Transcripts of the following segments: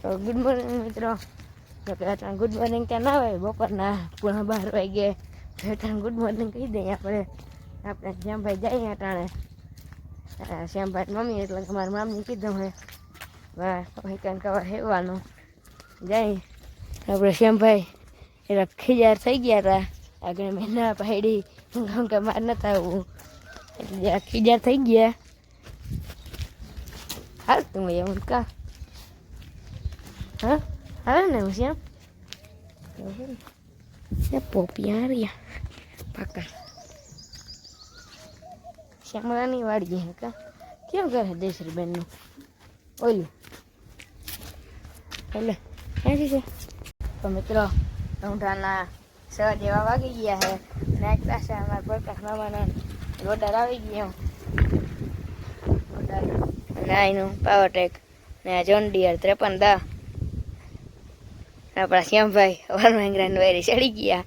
તો good morning મિત્રો. તો કે અટાણ ગુડ મોર્નિંગ ત્યાં ના હોય, બપોરના 12 વાગે અટાણ ગુડ મોર્નિંગ કહી દઈએ આપણે શ્યામભાઈ જઈએ અટાણે. શ્યામભાઈ મમ્મી એટલે અમારા મામની કીધું હે વાહ કંઈક કવા હેવાનું જાય. આપણે શ્યામભાઈ એટલે ખીજાર થઈ ગયા હતા આગળ મહિના પાડી કે માર નતા આવવું એટલે ખીજાર થઈ ગયા. હાલ તું એમ કા હા હાલે ને હું શ્યામ પોપિયા રહ્યા પાકા શ્યામરાની વાડી હે કા કેમ કરે દેશરી બેનનું ઓલું એટલે ક્યાંથી છે. તો મિત્રો ઊંઠાના 6 જેવા વાગી ગયા છે ને એક પાસે અમારા પ્રકાશ મામાના ઓર્ડર આવી ગયો ઓર્ડર અને આઈનું પાવરટેક ને જોન ડિયર 5310 આપણા શ્યામભાઈ વરમાંગરાની વાયરી ચડી ગયા.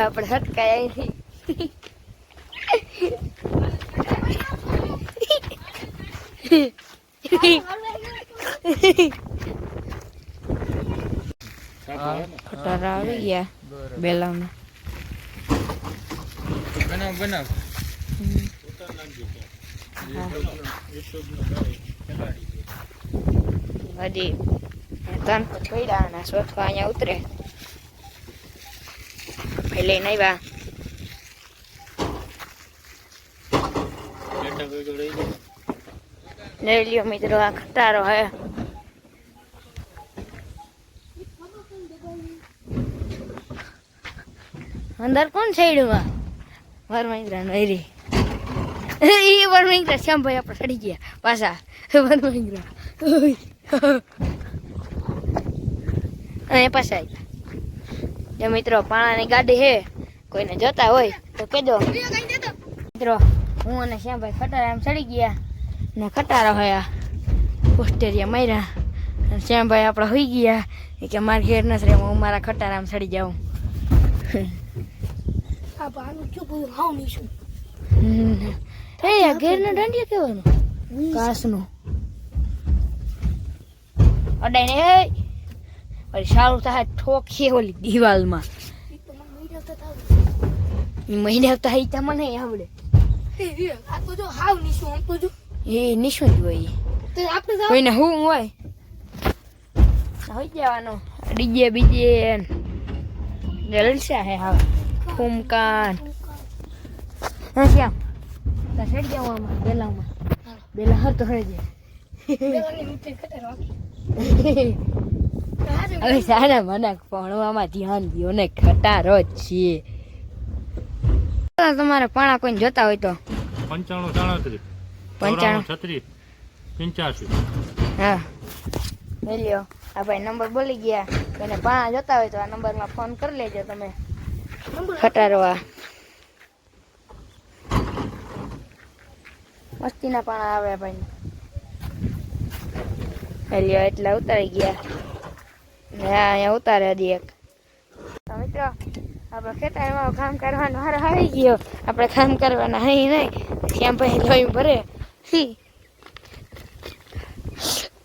આપણે હટકાય અહીંથી ખટારા આવી ગયા બેલામાં બનાવ હજી તન પડ્યા અને સોથવા અહીંયા ઉતરે ભાઈ લઈને આવ્યા. લઈ લ્યો મિત્રો આ ખટારો હે અંદર કોણ છેડ્યું વરમંગરા નરી એ વરમંગરા શ્યામભાઈ આપણે ચડી ગયા પાછા વરમંગરા અહીંયા પાછા જો મિત્રો પાણાની ગાડી હે કોઈને જતા હોય તો કહેજો મિત્રો. હું અને શ્યામભાઈ ખટારા એમ ચડી ગયા ને ખટારા હોયા પોસ્ટેરિયા માર્યા શ્યામભાઈ આપણે હોઈ ગયા કે મારે ઘેર નથી રે હું મારા ખટારામાં ચડી જાઉં. ઘેરનો દાંડિયા કેવાનો કાસનો અડાઈને સારું થાય ઠોકીએ ઓલી દિવાલમાં મહિને આવતા હઈ તમને આવડે એ નિશું જ હોય કોઈને હું હોય હોઈ જવાનો ડીજે બીજે જલસા હે હા ફૂમકાન હા શ્યામ સેટ જાવ આમાં બેલા હર તો હરે હવે સારા મને ભણવામાં ધ્યાન દો ને ખટારો જ છીએ. તમારે પાણા કોઈને જોતા હોય તો 95 37 85 હા લ્યો આ ભાઈ નંબર બોલી ગયા કોઈને પાણા જોતા હોય તો આ નંબરમાં ફોન કરી લેજો તમે. ખટારવા મસ્તીના પાણા આવે ભાઈ લ્યો એટલા ઉતારી ગયા ને અહીંયા ઉતારે હજી એક. મિત્રો આપણે ખેતરમાં કામ કરવાનો હાર આવી ગયો આપણે કામ કરવાના હઈ નહીં શ્યામભાઈ લોહી ભરે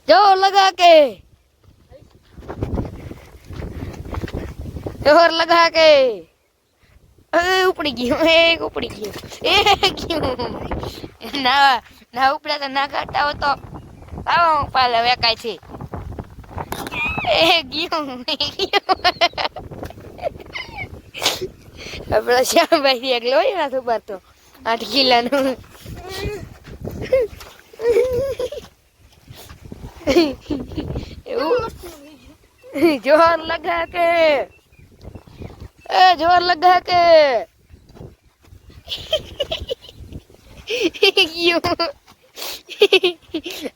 જોર લગા કે જોર લગા કે ઉપડી ગયું ઉપડી ગયું ના ઉપડે તો ના કાઢતા હો તો આવો પાલે વેકાય છે ગયું આપડે શ્યામભાઈ એક લોહી ના ઉભારતો 8 કિલોનું જોર લગા કે જોર લગા કે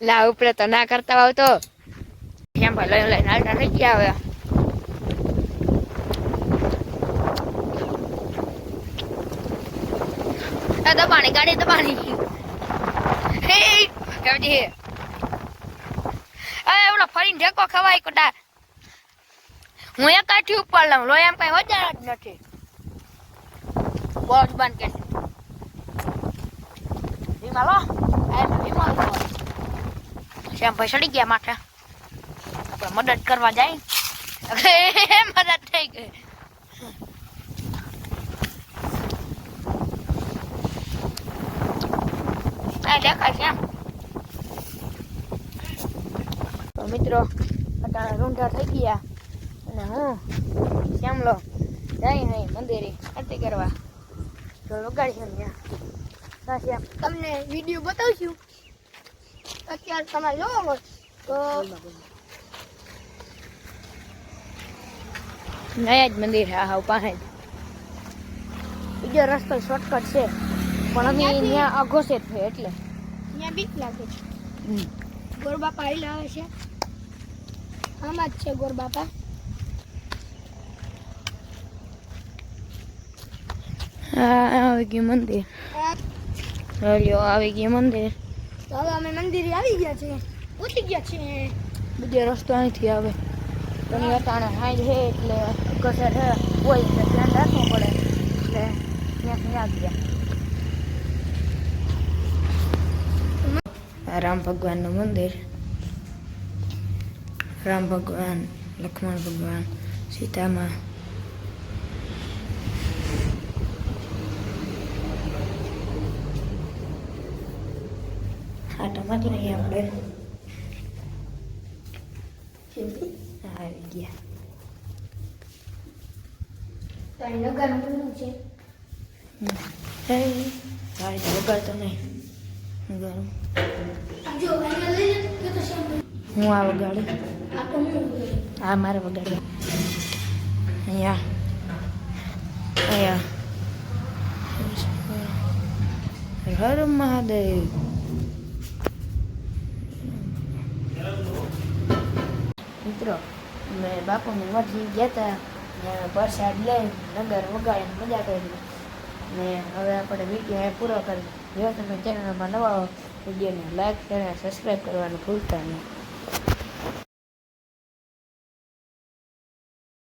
લા ઉપડે તો ના કરતા આવ તો શ્યામભાઈ લઈને હાલતા થઈ ગયા. હવે દબાણી ગાડી દબાણી ઓલો ફરીને ઢેકો ખવાય કોટા હું એકાઠી ઉપર લઉં લો એમ કઈ વજાર જ નથી બોજ બંધ કે વિમાલો વિમાલ શ્યામભાઈ ચડી ગયા માથે આપણે મદદ કરવા જાય મદદ થઈ ગઈ દેખાય છે તો મિત્રો અટાણા રૂંઢા થઈ ગયા અને હું શ્યામલો જાય નહીં મંદિરે આરતી કરવા તો વગાડીશું ત્યાં તમને વિડીયો બતાવશું અત્યારે તમે જોવો હોય તો નયા જ મંદિર હા હા પાસે બીજો રસ્તો શોર્ટકટ છે પણ અમે ત્યાં અઘોષિત છે એટલે ત્યાં બીક લાગે છે ગોરબાપા આવેલા આવે છે આમાં જ છે ગોરબાપા હા આવી ગયું મંદિર લ્યો આવી ગયું મંદિર તો હવે અમે મંદિરે આવી ગયા છે પહોંચી ગયા છે બીજો રસ્તો અહીંથી આવે ઘણી અટાણે હાઈ છે એટલે અઘોષિત છે હોય એટલે ધ્યાન રાખવું પડે એટલે ત્યાંથી આવી ગયા રામ ભગવાનનું મંદિર રામ ભગવાન લક્ષ્મણ ભગવાન સીતામાં આટામાંથી નહીં આપણે આવી ગયા તો અહીં નગાનું પૂરું છે ગાડી તો વગાડતો નહીં વગાડું જો અહીંયા લઈ લે કે તો શેમ હું આ વગાડું આ તો હું આ મારે વગાડ્યા અહીંયા અહીંયા હર મહાદેવ મિત્રો મેં બાપુની મરજી ગયા હતા ત્યાં પ્રસાદ લઈ નગર વગાડીને મજા કરી ને હવે આપણે વિડીયો પૂરો કરી જો તમે ચેનલમાં નવા હો વિડીયોને લાઈક શેર અને સબસ્ક્રાઈબ કરવાનું ભૂલતા નહીં